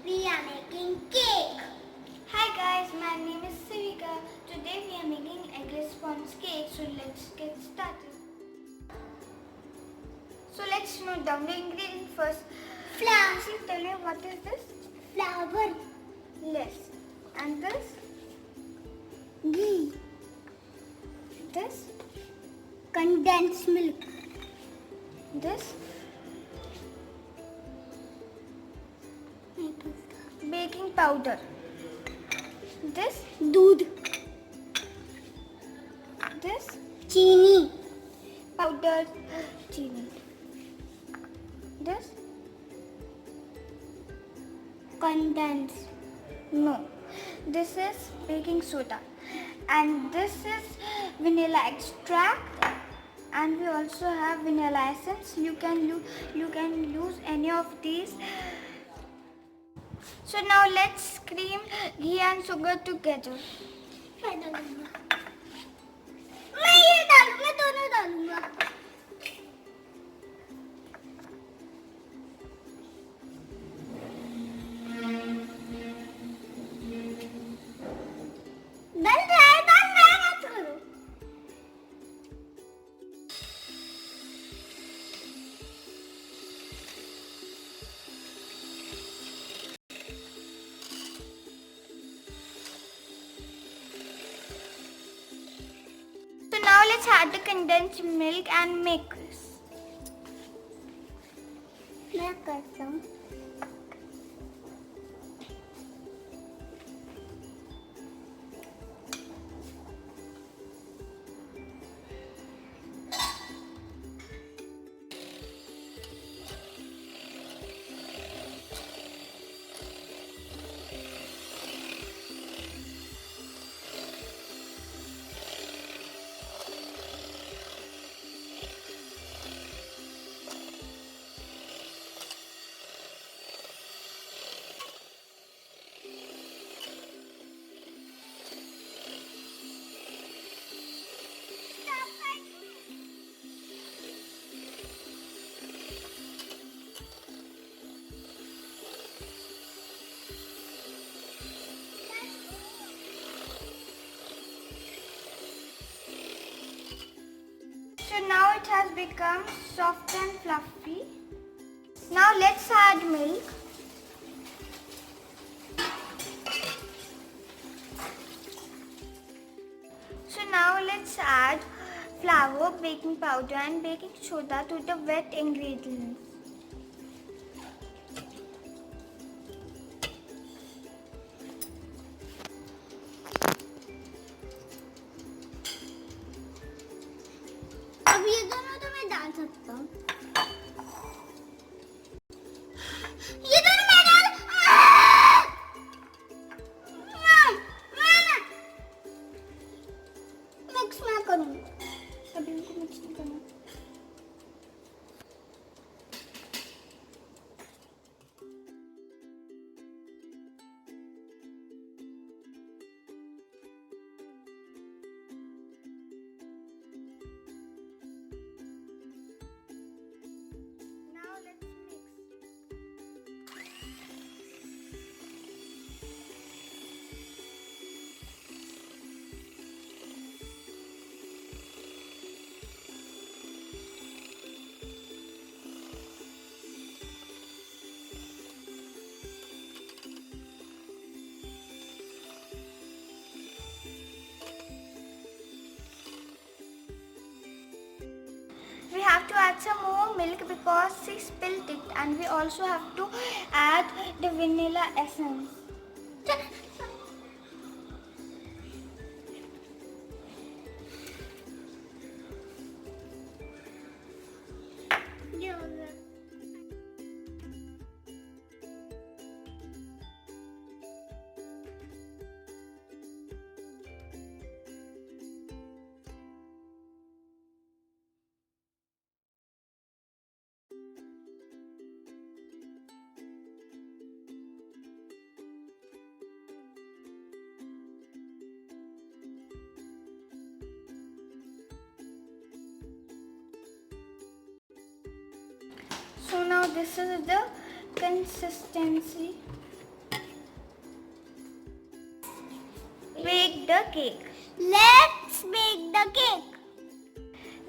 we are making cake. Hi guys, my name is Shivika. Today we are making eggless sponge cake. So let's get started. So let's note down the ingredients first. Flour. Please tell me what is this? Flour. Less. And this? Ghee. This? Condensed milk. This? Baking powder. This? Doodh. This? Chini. Powdered chili. This? Condensed. No. This is baking soda. And this is vanilla extract. And we also have vanilla essence. You can use any of these. So now let's cream ghee and sugar together. मैं ये डालूंगा, दोनों डालूंगा. डाल मत करो. So now let's add the condensed milk and make this. मैं करता हूँ. So now it has become soft and fluffy. Now let's add milk. So now let's add flour, baking powder and baking soda to the wet ingredients. अब ये दोनों तो मैं डाल सकता हूँ. ये दोनों मैं डाल. मिक्स मैं करूँगा. अभी इनको मिक्स नहीं करना. Now let's mix. We have to add some more milk because she spilled it, and we also have to add the vanilla essence. ये हो गया. So now this is the consistency. bake the cake. Let's bake the cake.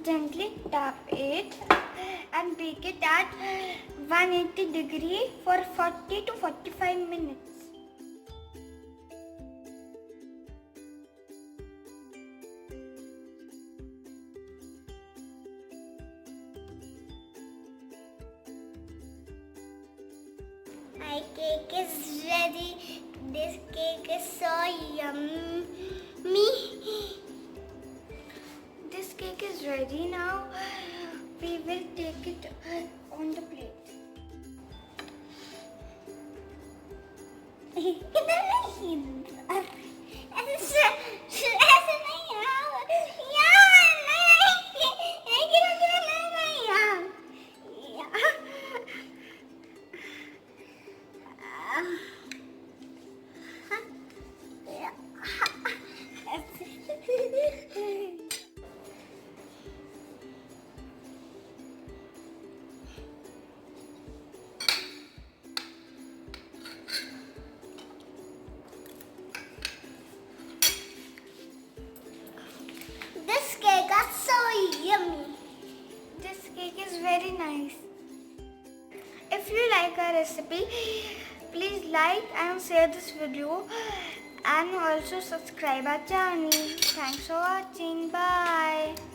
Gently tap it and bake it at 180 degree for 40 to 45 minutes. My cake is ready. This cake is so yummy. This cake is ready now. We will take it on the plate. This cake is so yummy. This cake is very nice. If you like our recipe, please like and share this video and also subscribe our channel. Thanks for watching. Bye.